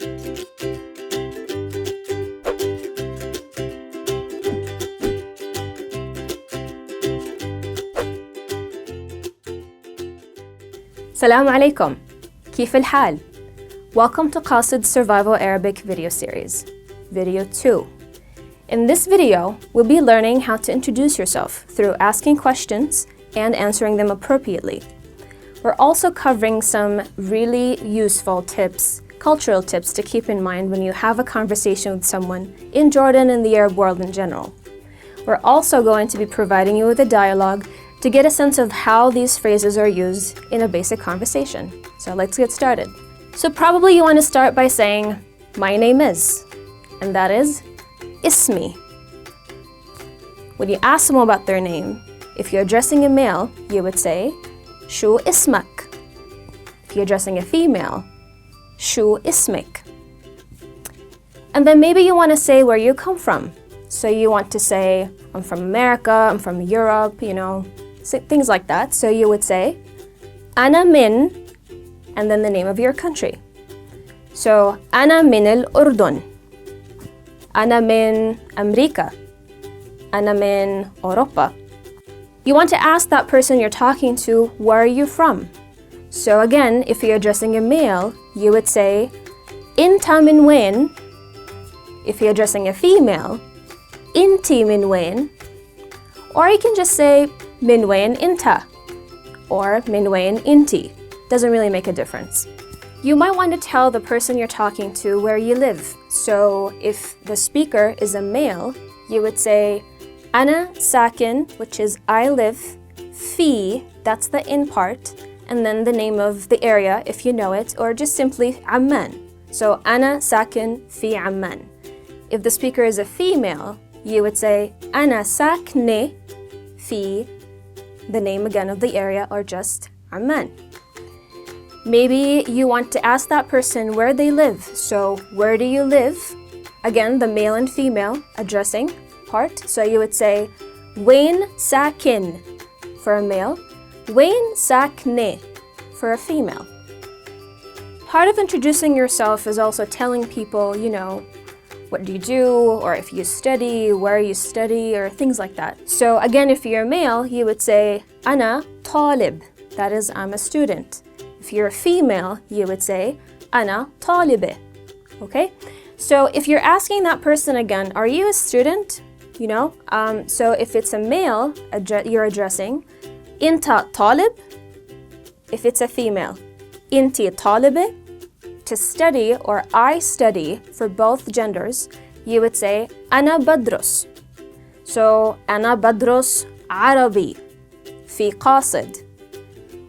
Assalamu alaikum. كيف الحال? Welcome to Qasid's Survival Arabic video series, Video 2. In this video, we'll be learning how to introduce yourself through asking questions and answering them appropriately. We're also covering some really useful tips, cultural tips to keep in mind when you have a conversation with someone in Jordan and the Arab world in general. We're also going to be providing you with a dialogue to get a sense of how these phrases are used in a basic conversation. So let's get started. So probably you want to start by saying, my name is, and that is ismi. When you ask someone about their name, if you're addressing a male, you would say, shu ismak. If you're addressing a female, shu ismik. And then maybe you want to say where you come from. So you want to say, I'm from America, I'm from Europe, things like that. So you would say, Ana min, and then the name of your country. So, Ana min al-Urdun. Ana min America. Ana min Europa. You want to ask that person you're talking to, where are you from? So again, if you're addressing a male, you would say, Inta min wain. If you're addressing a female, Inti min wain. Or you can just say, min wain inta, or min wain inti. Doesn't really make a difference. You might want to tell the person you're talking to where you live. So if the speaker is a male, you would say, Ana sakin, which is I live, fi, that's the in part, and then the name of the area if you know it, or just simply Amman. So Ana sakin fi Amman. If the speaker is a female, you would say, Ana sakne fi, the name again of the area, or just Amman. Maybe you want to ask that person where they live. So where do you live? Again, the male and female addressing part. So you would say Wain sakin for a male, Wain sakne for a female. Part of introducing yourself is also telling people, what do you do, or if you study, where you study, or things like that. So again, if you're a male, you would say, Ana talib, that is, I'm a student. If you're a female, you would say, Ana talibe, okay? So if you're asking that person again, are you a student? So if it's a male, you're addressing, Inta talib. If it's a female, Inti talibe. To study, or I study, for both genders, you would say Ana badrus. So Ana badrus Arabi fi Qasid.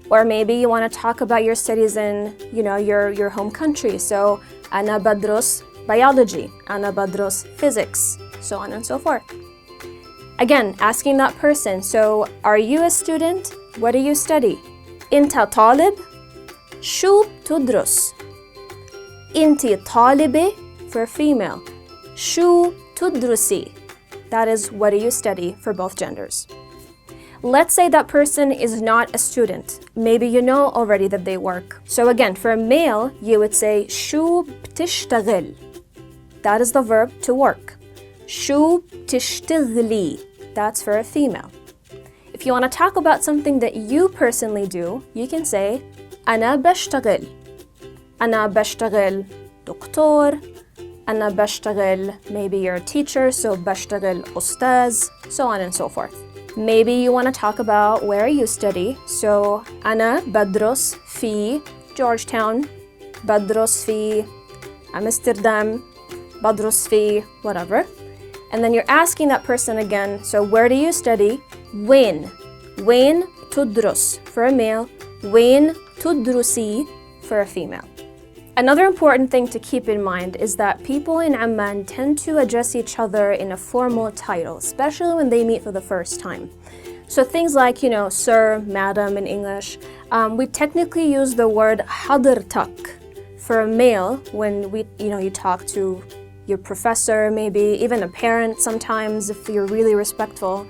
Or maybe you want to talk about your studies in, your home country. So Ana badrus biology, Ana badrus physics, so on and so forth. Again, asking that person, so are you a student? What do you study? Inta talib, shu tudrus. Inti talibe for female, shu tudrusi. That is, what do you study, for both genders. Let's say that person is not a student. Maybe you know already that they work. So again, for a male, you would say shu btishtagil. That is the verb to work. Shu btishtagli. That's for a female. If you want to talk about something that you personally do, you can say Ana bashtagil. أنا بشتغل دكتور. أنا بشتغل, maybe you're a teacher, so بشتغل أستاذ, so on and so forth. Maybe you want to talk about where you study, so أنا بدرس في Georgetown, بدرس في Amsterdam, بدرس في whatever. And then you're asking that person again, so where do you study? وين تدرس for a male, وين تدرسي for a female. Another important thing to keep in mind is that people in Amman tend to address each other in a formal title, especially when they meet for the first time. So things like, sir, madam in English. We technically use the word hadratak for a male when you talk to your professor, maybe even a parent sometimes if you're really respectful.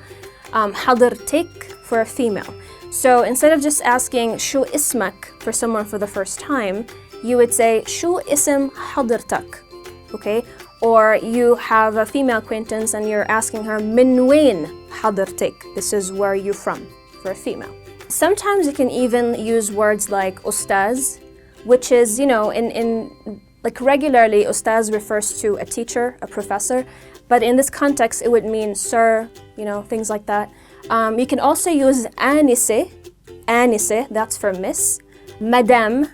Hadratik for a female. So instead of just asking shu ismak for someone for the first time, you would say شو اسم حضرتك, okay? Or you have a female acquaintance and you're asking her من وين حضرتك? This is where you're from, for a female. Sometimes you can even use words like أستاذ, which is, you know, like regularly أستاذ refers to a teacher, a professor, but in this context it would mean sir, you know, things like that. You can also use آنسة, that's for miss, madam,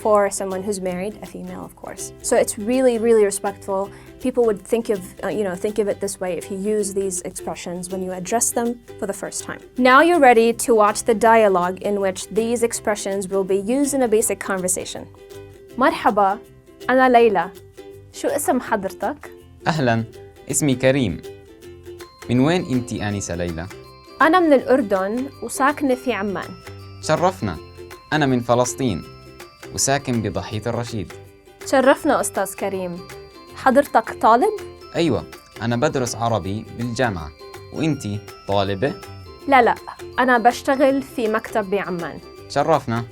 for someone who's married, a female of course. So it's really, really respectful. People would think of it this way if you use these expressions when you address them for the first time. Now you're ready to watch the dialogue in which these expressions will be used in a basic conversation. مرحبا, أنا ليلى. شو اسم حضرتك؟ أهلاً، اسمي كريم. من وين أنتِ آنسة ليلى؟ أنا من الأردن وساكنة في عمان. شرفنا، أنا من فلسطين وساكن بضاحية الرشيد. شرفنا أستاذ كريم. حضرتك طالب؟ أيوة، أنا بدرس عربي بالجامعة. وأنتِ طالبة؟ لا، أنا بشتغل في مكتب بعمان. شرفنا.